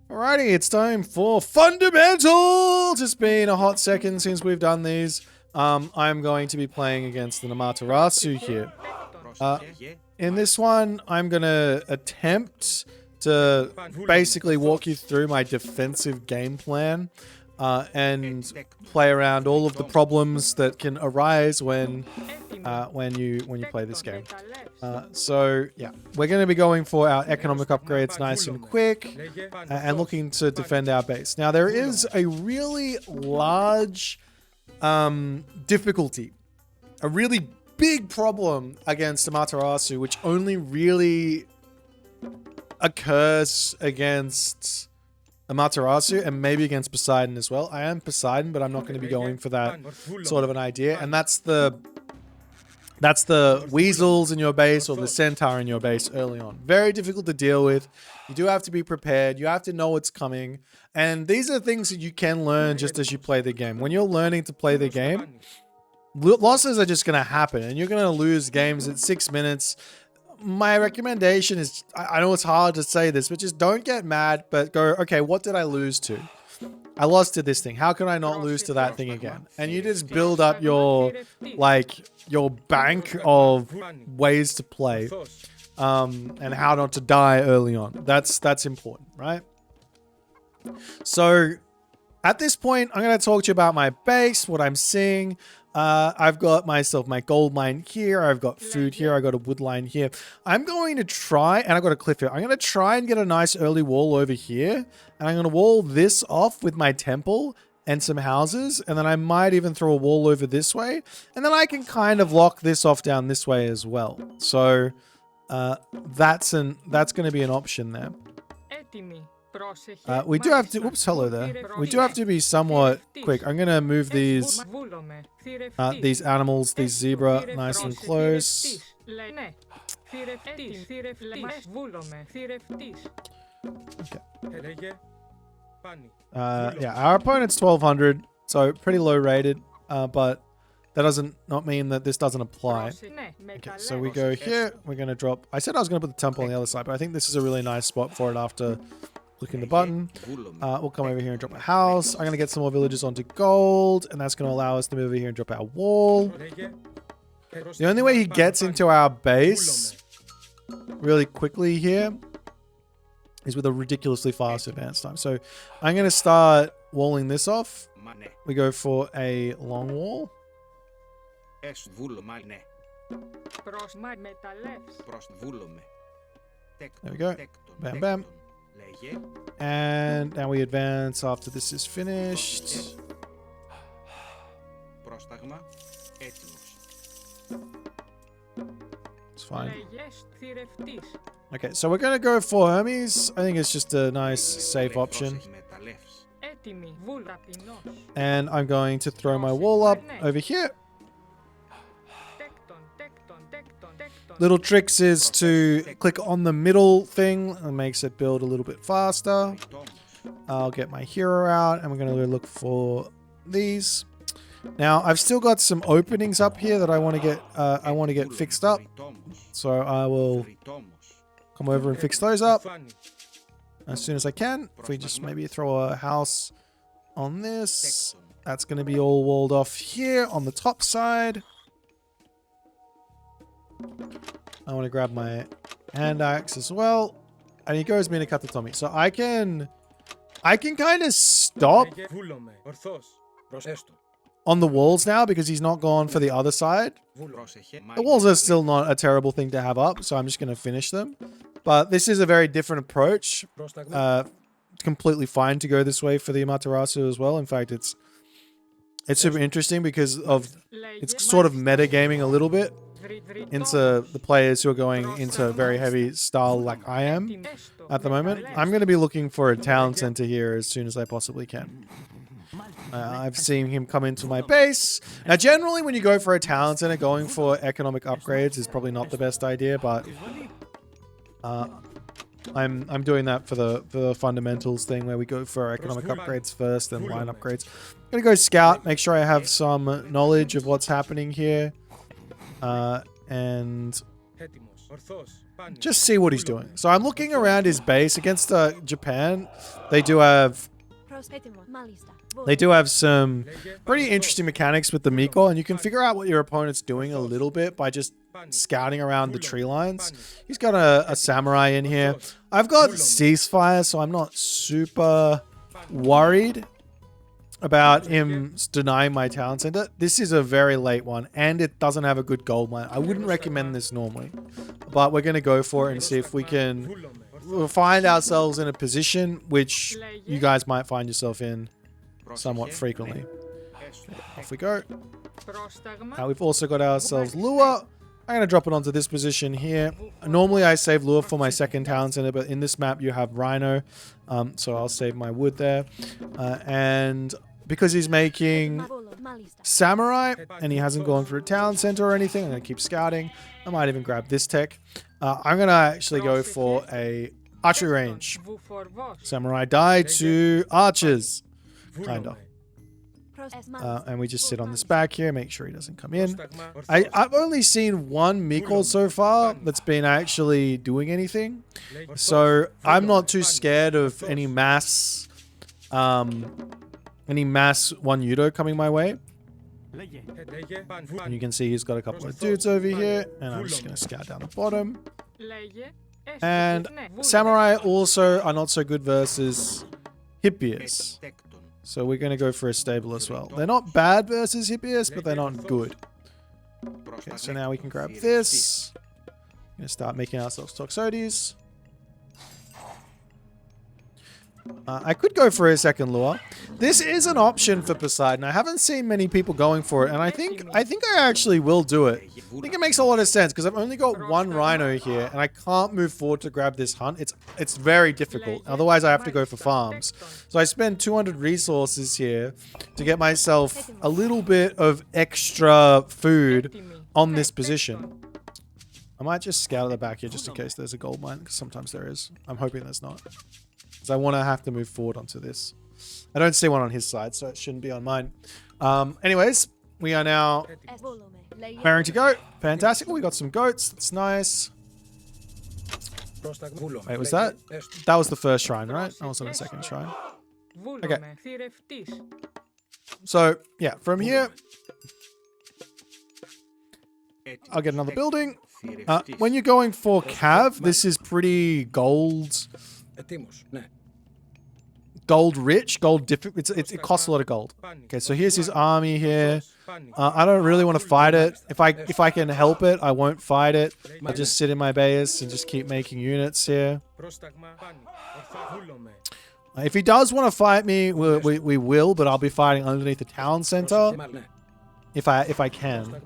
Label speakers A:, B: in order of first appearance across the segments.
A: Alrighty, it's time for fundamentals. It's been a hot second since we've done these. I'm going to be playing against the Amaterasu here. In this one, I'm going to attempt to basically walk you through my defensive game plan and play around all of the problems that can arise when you play this game. So yeah, we're going to be going for our economic upgrades nice and quick and looking to defend our base. Now there is a really large difficulty, a really big problem against Amaterasu, which only really occurs against Amaterasu and maybe against Poseidon as well. I am Poseidon, but I'm not going to be going for that sort of an idea. And that's the weasels in your base or the centaur in your base early on. Very difficult to deal with. You do have to be prepared. You have to know what's coming. And these are things that you can learn just as you play the game. When you're learning to play the game, losses are just going to happen. And you're going to lose games at 6 minutes. My recommendation is, I know it's hard to say this, but just don't get mad, but go, okay, what did I lose to? I lost to this thing. How can I not lose to that thing again? And you just build up your bank of ways to play, and how not to die early on. That's important, right? So at this point, I'm going to talk to you about my base, what I'm seeing. I've got myself my gold mine here. I've got food here. I've got a wood line here. I'm going to try, and I've got a cliff here. I'm going to try and get a nice early wall over here. And I'm going to wall this off with my temple and some houses. And then I might even throw a wall over this way. And then I can kind of lock this off down this way as well. So that's going to be an option there. We do have to, oops, hello there. We do have to be somewhat quick. I'm going to move these animals, these zebra, nice and close. Okay. Yeah, our opponent's 1200, so pretty low rated, but that doesn't not mean that this doesn't apply. Okay, so we go here. We're going to drop, I said I was going to put the temple on the other side, but I think this is a really nice spot for it after clicking the button. We'll come over here and drop a house. I'm going to get some more villagers onto gold, and that's going to allow us to move over here and drop our wall. The only way he gets into our base really quickly here is with a ridiculously fast advance time. So I'm going to start walling this off. We go for a long wall. There we go. Bam, bam. And now we advance after this is finished. It's fine. Okay, so we're going to go for Hermes. I think it's just a nice, safe option. And I'm going to throw my wall up over here. Little tricks is to click on the middle thing. It makes it build a little bit faster. I'll get my hero out and we're going to look for these. Now I've still got some openings up here that I want to get fixed up. So I will come over and fix those up as soon as I can. If we just maybe throw a house on this, that's going to be all walled off here on the top side. I want to grab my hand axe as well. And he goes me to cut the Tommy. So I can kind of stop on the walls now because he's not gone for the other side. The walls are still not a terrible thing to have up, so I'm just going to finish them. But this is a very different approach. Completely fine to go this way for the Amaterasu as well. In fact, it's super interesting because of it's sort of metagaming a little bit into the players who are going into very heavy style like I am at the moment. I'm going to be looking for a town center here as soon as I possibly can. I've seen him come into my base. Now, generally, when you go for a town center, going for economic upgrades is probably not the best idea, but I'm doing that for the fundamentals thing where we go for economic upgrades first and line upgrades. I'm going to go scout, make sure I have some knowledge of what's happening here. And just see what he's doing. So I'm looking around his base against Japan. They do have some pretty interesting mechanics with the Miko, and you can figure out what your opponent's doing a little bit by just scouting around the tree lines. He's got a samurai in here. I've got ceasefire, so I'm not super worried about him denying my town center. This is a very late one, and it doesn't have a good gold mine. I wouldn't recommend this normally, but we're going to go for it and see if we can find ourselves in a position which you guys might find yourself in somewhat frequently. Off we go. We've also got ourselves lure. I'm going to drop it onto this position here. Normally I save lure for my second town center, but in this map you have rhino, so I'll save my wood there. And because he's making samurai and he hasn't gone for a town center or anything, I'm going to keep scouting. I might even grab this tech. I'm going to actually go for a archery range. Samurai die to archers, kind of. And we just sit on this back here, make sure he doesn't come in. I've only seen one Mikol so far that's been actually doing anything. So I'm not too scared of any mass one Yudo coming my way. And you can see he's got a couple of dudes over here, and I'm just going to scout down the bottom. And samurai also are not so good versus Hippias. So we're going to go for a stable as well. They're not bad versus Hippias, but they're not good. Okay, so now we can grab this. I'm going to start making ourselves Toxotes. I could go for a second lure. This is an option for Poseidon. I haven't seen many people going for it, and I think I actually will do it. I think it makes a lot of sense because I've only got one rhino here, and I can't move forward to grab this hunt. It's very difficult. Otherwise, I have to go for farms. So I spend 200 resources here to get myself a little bit of extra food on this position. I might just scout at the back here just in case there's a gold mine, because sometimes there is. I'm hoping there's not. Because I want to have to move forward onto this. I don't see one on his side, so it shouldn't be on mine. Anyways, we are now preparing to go. Fantastic. We got some goats. That's nice. Wait, was that? That was the first shrine, right? That wasn't the second shrine. Okay. So, yeah, from here, I'll get another building. When you're going for cav, this is pretty gold rich, it costs a lot of gold. Okay, so here's his army here. I don't really want to fight it. If I can help it, I won't fight it. I'll just sit in my base and just keep making units here. If he does want to fight me, we will, but I'll be fighting underneath the town center if I can.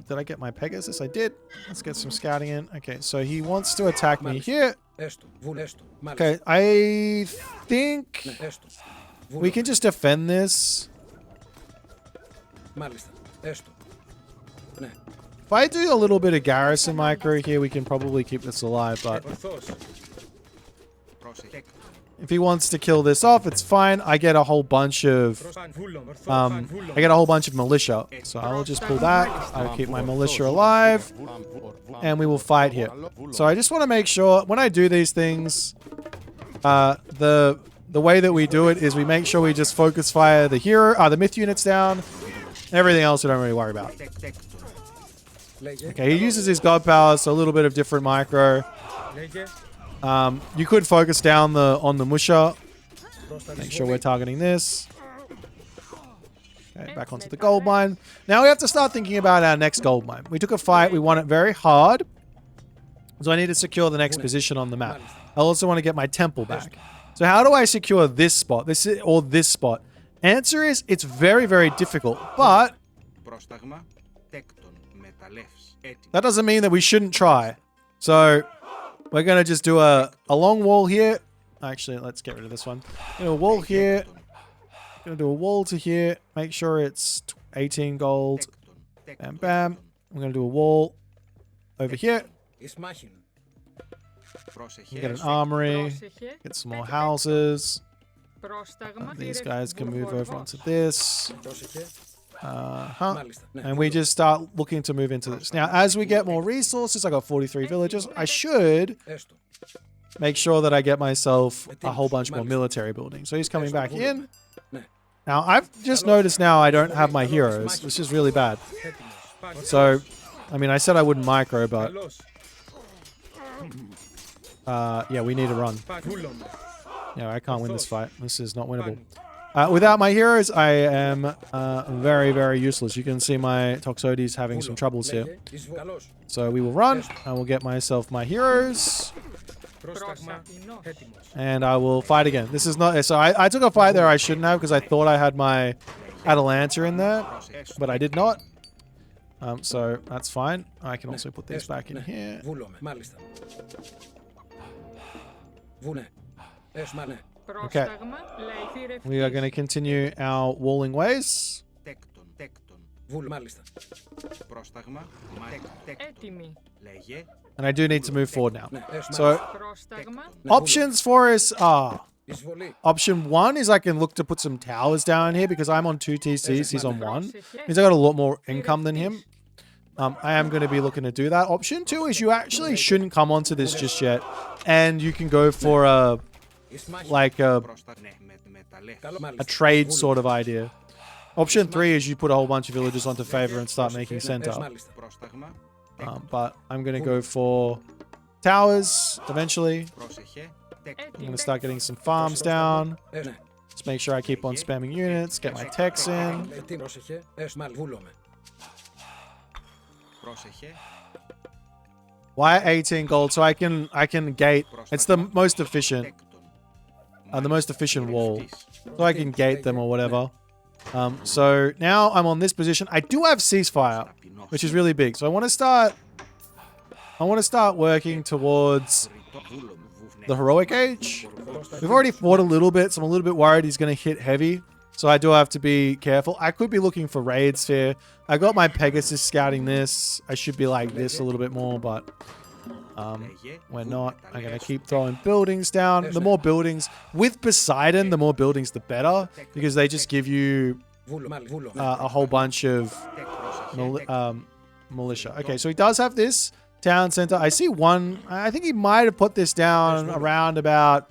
A: Did I get my Pegasus? I did. Let's get some scouting in. Okay, so he wants to attack me here. Okay, I think we can just defend this. If I do a little bit of garrison micro here, we can probably keep this alive, but if he wants to kill this off, it's fine. I get a whole bunch of militia. So I'll just pull back. I'll keep my militia alive. And we will fight here. So I just want to make sure when I do these things, the way that we do it is we make sure we just focus fire the myth units down. Everything else we don't really worry about. Okay, he uses his god power, so a little bit of different micro. You could focus down on the musha. Make sure we're targeting this. Okay, back onto the gold mine. Now we have to start thinking about our next gold mine. We took a fight. We won it very hard. So I need to secure the next position on the map. I also want to get my temple back. So how do I secure this spot? This spot? Answer is it's very, very difficult. But that doesn't mean that we shouldn't try. So we're going to just do a long wall here. Actually, let's get rid of this one. Do a wall here. Going to do a wall to here. Make sure it's 18 gold. Bam, bam. I'm going to do a wall over here. Get an armory. Get some more houses. These guys can move over onto this. And we just start looking to move into this. Now, as we get more resources, I got 43 villagers. I should make sure that I get myself a whole bunch more military buildings. So he's coming back in. Now, I've just noticed now I don't have my heroes, which is really bad. So, I mean, I said I wouldn't micro, but... yeah, we need to run. Yeah, I can't win this fight. This is not winnable. Without my heroes, I am very, very useless. You can see my Toxotes having some troubles here. So we will run. I will get myself my heroes. And I will fight again. This is not... So I took a fight there I shouldn't have because I thought I had my Atalanta in there. But I did not. So that's fine. I can also put these back in here. Okay. We are going to continue our walling ways. And I do need to move forward now. So, options for us are... Option 1 is I can look to put some towers down here because I'm on 2 TCs, he's on 1. Means I got a lot more income than him. I am going to be looking to do that. Option 2 is you actually shouldn't come onto this just yet. And you can go for a trade sort of idea. Option 3 is you put a whole bunch of villagers onto favor and start making center. But I'm going to go for towers eventually. I'm going to start getting some farms down. Just make sure I keep on spamming units, get my techs in. Why 18 gold? So I can gate. It's the most efficient. The most efficient wall. So I can gate them or whatever. So now I'm on this position. I do have ceasefire, which is really big. So I want to start working towards the heroic age. We've already fought a little bit, so I'm a little bit worried he's going to hit heavy. So I do have to be careful. I could be looking for raids here. I got my Pegasus scouting this. I should be like this a little bit more, but we're not. I'm going to keep throwing buildings down. The more buildings, with Poseidon, the more buildings, the better. Because they just give you a whole bunch of militia. Okay, so he does have this town center. I see one. I think he might have put this down around about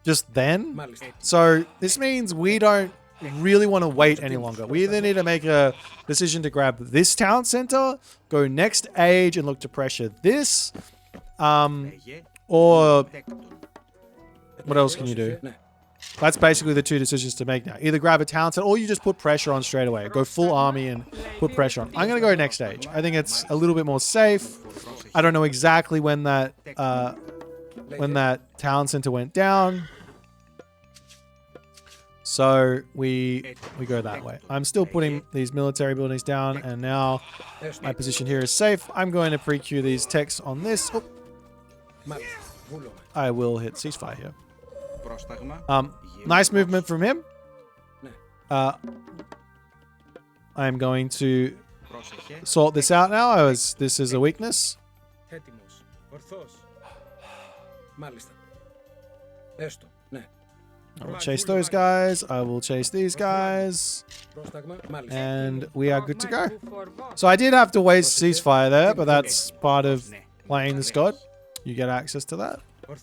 A: just then. So this means we don't really want to wait any longer. We either need to make a decision to grab this town center, go next age and look to pressure this, or what else can you do? That's basically the 2 decisions to make now. Either grab a town center or you just put pressure on straight away. Go full army and put pressure on. I'm going to go next stage. I think it's a little bit more safe. I don't know exactly when that town center went down. So we go that way. I'm still putting these military buildings down, and now my position here is safe. I'm going to pre-queue these techs on this. Oh. I will hit ceasefire here. Nice movement from him. I'm going to sort this out now, as this is a weakness. I will chase those guys. I will chase these guys. And we are good to go. So I did have to waste ceasefire there, but that's part of playing this god. You get access to that. Okay,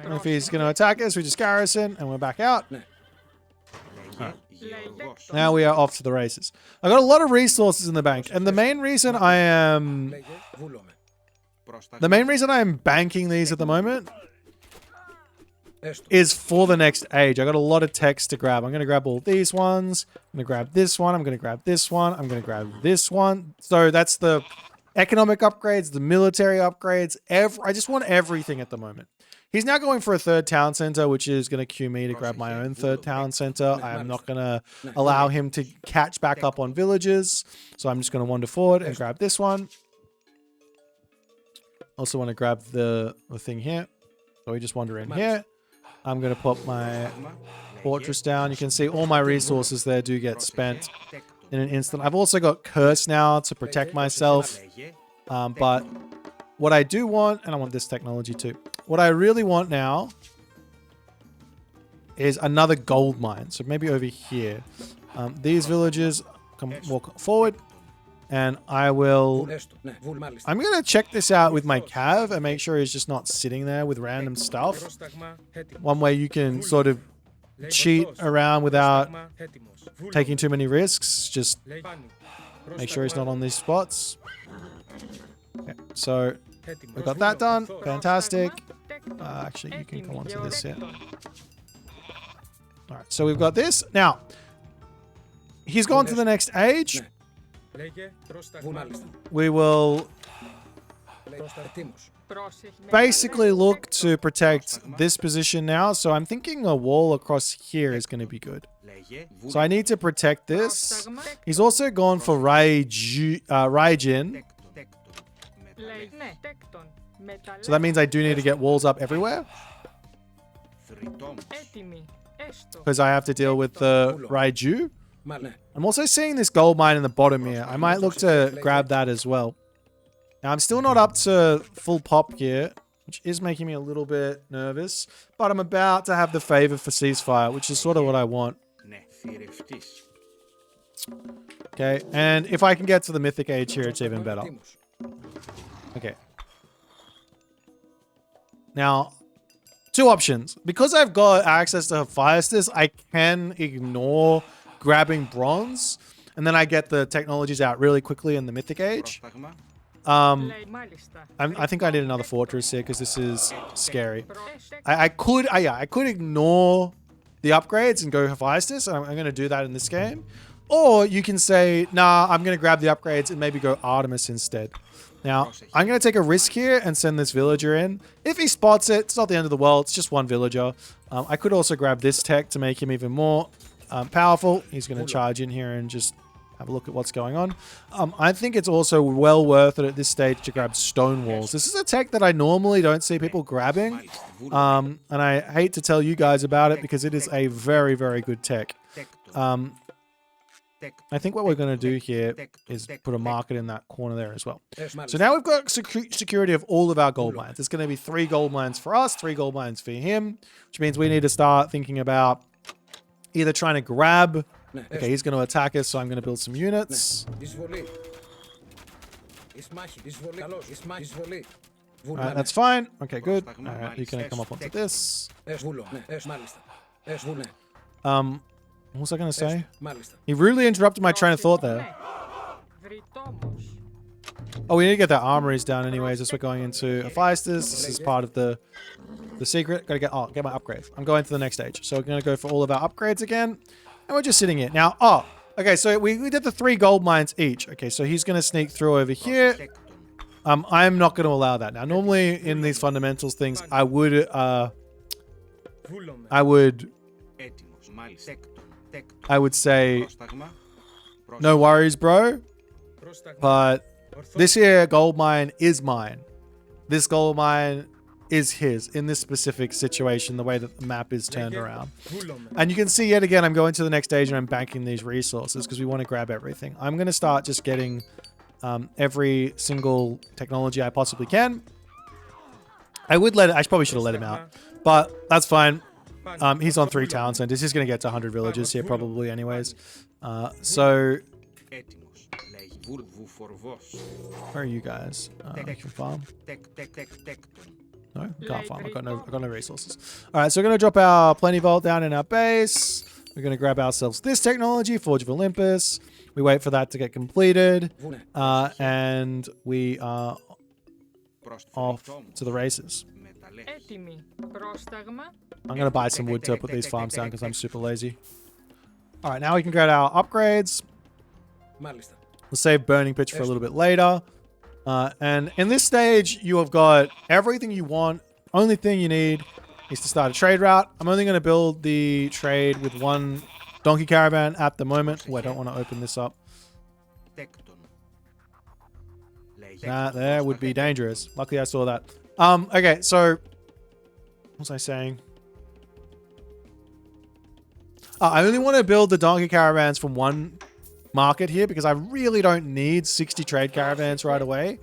A: and if he's going to attack us, we just garrison and we're back out. Right. Now we are off to the races. I got a lot of resources in the bank, and the main reason I am banking these at the moment is for the next age. I got a lot of techs to grab. I'm going to grab all these ones. I'm going to grab this one. I'm going to grab this one. I'm going to grab this one. So that's the economic upgrades, the military upgrades. I just want everything at the moment. He's now going for a 3rd town center, which is going to cue me to grab my own 3rd town center. I am not going to allow him to catch back up on villages. So I'm just going to wander forward and grab this one. Also want to grab the thing here. So we just wander in here. I'm going to put my fortress down. You can see all my resources there do get spent in an instant. I've also got curse now to protect myself. But what I do want, and I want this technology too. What I really want now is another gold mine. So maybe over here. These villagers come walk forward. And I'm going to check this out with my cav and make sure he's just not sitting there with random stuff. One way you can sort of cheat around without taking too many risks. Just make sure he's not on these spots. Okay, so we've got that done. Fantastic. Actually, you can come on to this here. All right, so we've got this. Now, he's gone to the next age. We will basically look to protect this position now. So I'm thinking a wall across here is going to be good. So I need to protect this. He's also gone for Raijin. So that means I do need to get walls up everywhere. Because I have to deal with the Raiju. I'm also seeing this gold mine in the bottom here. I might look to grab that as well. Now, I'm still not up to full pop here, which is making me a little bit nervous. But I'm about to have the favor for ceasefire, which is sort of what I want. Okay, and if I can get to the mythic age here, it's even better. Okay. Now, two options. Because I've got access to Hephaestus, I can ignore grabbing bronze, and then I get the technologies out really quickly in the mythic age. I think I need another fortress here because this is scary. I could ignore the upgrades and go Hephaestus. I'm going to do that in this game. Or you can say, nah, I'm going to grab the upgrades and maybe go Artemis instead. Now, I'm going to take a risk here and send this villager in. If he spots it, it's not the end of the world. It's just one villager. I could also grab this tech to make him even more powerful. He's going to charge in here and just have a look at what's going on. I think it's also well worth it at this stage to grab stone walls. This is a tech that I normally don't see people grabbing. And I hate to tell you guys about it because it is a very, very good tech. I think what we're going to do here is put a market in that corner there as well. So now we've got security of all of our gold mines. There's going to be 3 gold mines for us, 3 gold mines for him, which means we need to start thinking about either trying to grab... Okay, he's going to attack us, so I'm going to build some units. Alright, that's fine. Okay, good. Alright, you can come up onto this. What was I going to say? He rudely interrupted my train of thought there. Oh, we need to get their armories down anyways as we're going into Hephaestus. This is part of the secret. Gotta get my upgrades. I'm going to the next stage. So we're going to go for all of our upgrades again. And we're just sitting here. Now, okay, so we did the 3 gold mines each. Okay, so he's going to sneak through over here. I'm not going to allow that. Now, normally in these fundamentals things, I would say, no worries, bro. But this here gold mine is mine. This gold mine is his in this specific situation, the way that the map is turned around. And you can see yet again, I'm going to the next stage and I'm banking these resources because we want to grab everything. I'm going to start just getting every single technology I possibly can. I probably should have let him out, but that's fine. He's on 3 town centers. He's going to get to 100 villages here probably anyways. So where are you guys? You can farm. No, can't farm. I've got no resources. All right, so we're going to drop our plenty vault down in our base. We're going to grab ourselves this technology, Forge of Olympus. We wait for that to get completed, and we are off to the races. I'm going to buy some wood to put these farms down because I'm super lazy. All right, now we can grab our upgrades. We'll save Burning Pitch for a little bit later. And in this stage, you have got everything you want. Only thing you need is to start a trade route. I'm only going to build the trade with 1 donkey caravan at the moment. Oh, I don't want to open this up. There would be dangerous. Luckily, I saw that. Okay, so what was I saying? I only want to build the donkey caravans from 1 market here because I really don't need 60 trade caravans right away.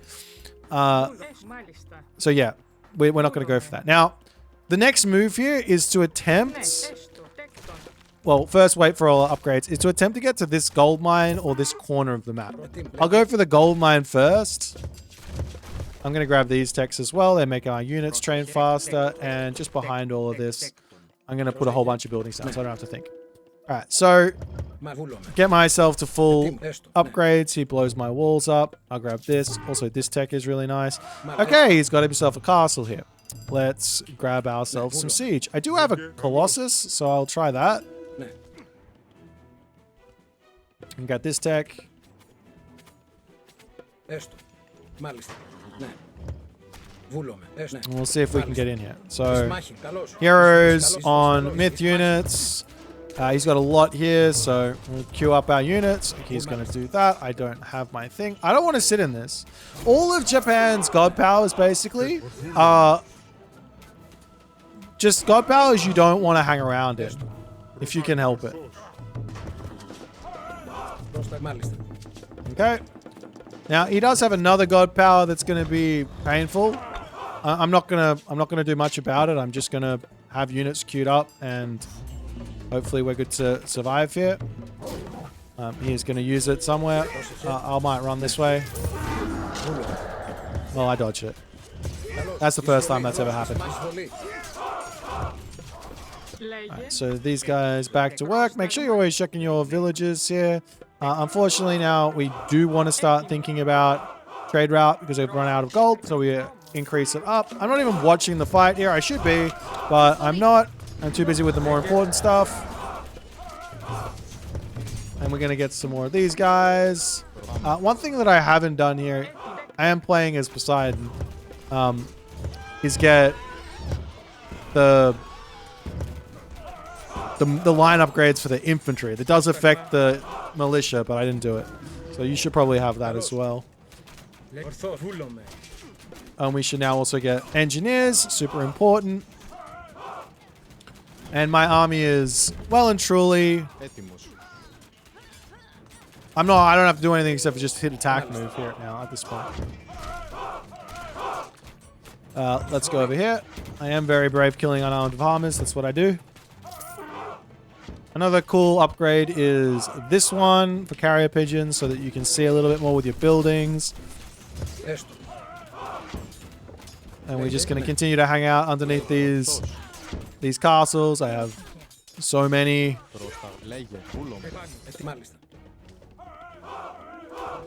A: So yeah, we're not going to go for that. Now, the next move here is to attempt... Well, first wait for all our upgrades. Is to attempt to get to this gold mine or this corner of the map. I'll go for the gold mine first. I'm going to grab these techs as well. They're making our units train faster. And just behind all of this, I'm going to put a whole bunch of buildings down so I don't have to think. All right, so get myself to full upgrades. He blows my walls up. I'll grab this. Also, this tech is really nice. Okay, he's got himself a castle here. Let's grab ourselves some siege. I do have a Colossus, so I'll try that. And got this tech. We'll see if we can get in here. So, heroes on myth units. He's got a lot here, so we'll queue up our units. He's going to do that. I don't have my thing. I don't want to sit in this. All of Japan's god powers, basically, are just god powers you don't want to hang around in, if you can help it. Okay. Now he does have another god power that's going to be painful. I'm not gonna do much about it. I'm just gonna have units queued up and hopefully we're good to survive here. He's gonna use it somewhere. I might run this way. Well, I dodged it. That's the first time that's ever happened. Right, so these guys back to work. Make sure you're always checking your villages here. Unfortunately, now we do want to start thinking about trade route because we've run out of gold, so we increase it up. I'm not even watching the fight here. I should be, but I'm not. I'm too busy with the more important stuff. And we're going to get some more of these guys. One thing that I haven't done here, I am playing as Poseidon, is get the line upgrades for the infantry. That does affect the militia, but I didn't do it. So you should probably have that as well. And we should now also get engineers, super important. And my army is well and truly... I don't have to do anything except for just hit attack move here now at this point. Let's go over here. I am very brave killing unarmed farmers. That's what I do. Another cool upgrade is this one for carrier pigeons so that you can see a little bit more with your buildings. And we're just going to continue to hang out underneath these castles. I have so many.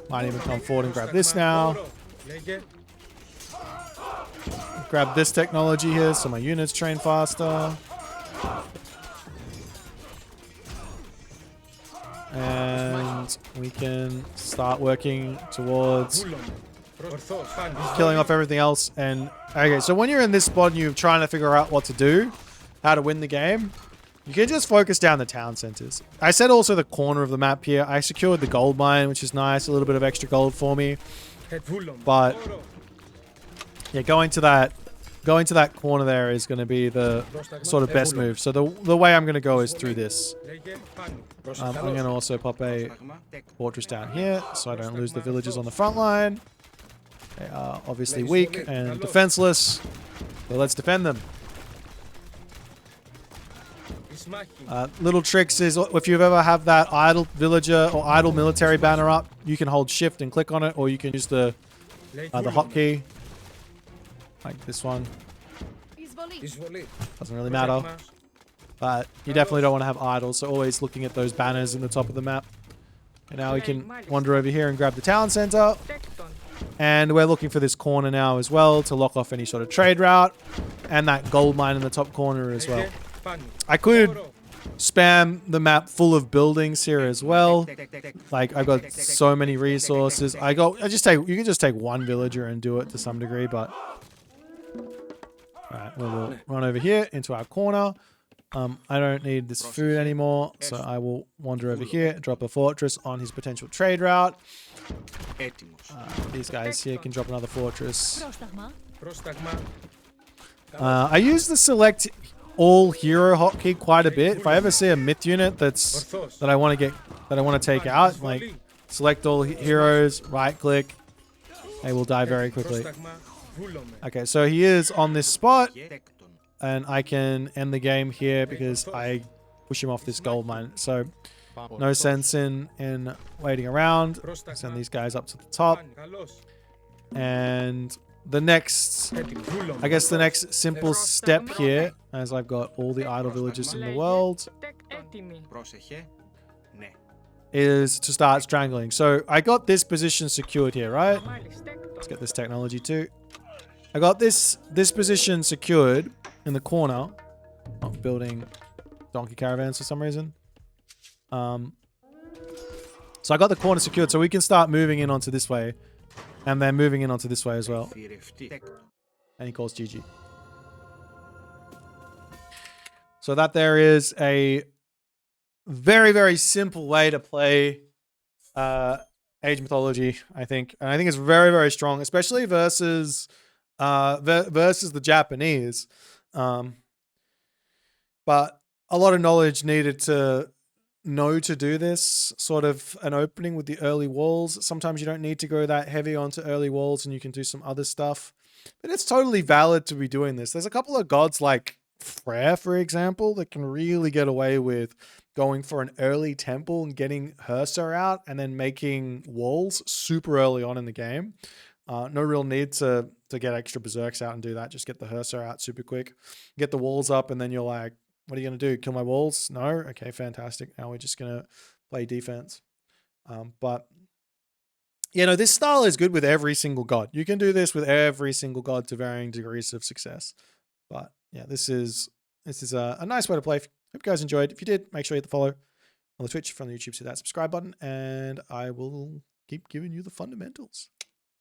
A: Might even come forward and grab this now. Grab this technology here so my units train faster. And we can start working towards killing off everything else. And okay, so when you're in this spot and you're trying to figure out what to do, how to win the game, you can just focus down the town centers. I said also the corner of the map here. I secured the gold mine, which is nice. A little bit of extra gold for me. But yeah, going to that corner there is going to be the sort of best move. So the way I'm going to go is through this. I'm going to also pop a fortress down here so I don't lose the villagers on the front line. They are obviously weak and defenseless, so let's defend them. Little tricks is if you've ever have that idle villager or idle military banner up, you can hold shift and click on it, or you can use the hotkey like this one. Doesn't really matter, but you definitely don't want to have idle, so always looking at those banners in the top of the map. And now we can wander over here and grab the town center. And we're looking for this corner now as well to lock off any sort of trade route. And that gold mine in the top corner as well. I could spam the map full of buildings here as well. Like, I've got so many resources. You can just take one villager and do it to some degree, but... Alright, we'll run over here into our corner. I don't need this food anymore, so I will wander over here and drop a fortress on his potential trade route. These guys here can drop another fortress. I use the select all hero hotkey quite a bit. If I ever see a myth unit that I want to take out, like select all heroes, right click, They will die very quickly. Okay, so he is on this spot. And I can end the game here because I push him off this gold mine. So no sense in waiting around. Send these guys up to the top. And the next, I guess the next simple step here, as I've got all the idle villages in the world, is to start strangling. So I got this position secured here, right? Let's get this technology too. I got this position secured in the corner. Not building donkey caravans for some reason. So I got the corner secured, so we can start moving in onto this way. And then moving in onto this way as well. And he calls GG. So that there is a very, very simple way to play Age Mythology, I think. And I think it's very, very strong, especially versus the Japanese. But a lot of knowledge needed to know to do this sort of an opening with the early walls. Sometimes you don't need to go that heavy onto early walls and you can do some other stuff. But it's totally valid to be doing this. There's a couple of gods like Freyr, for example, that can really get away with going for an early temple and getting Hersa out and then making walls super early on in the game. No real need to get extra berserks out and do that. Just get the Hersa out super quick. Get the walls up and then you're like, what are you going to do? Kill my walls? No? Okay, fantastic. Now we're just going to play defense. But, you know, this style is good with every single god. You can do this with every single god to varying degrees of success. But, yeah, this is a nice way to play. Hope you guys enjoyed. If you did, make sure you hit the follow on the Twitch, from the YouTube, to that subscribe button. And I will keep giving you the fundamentals.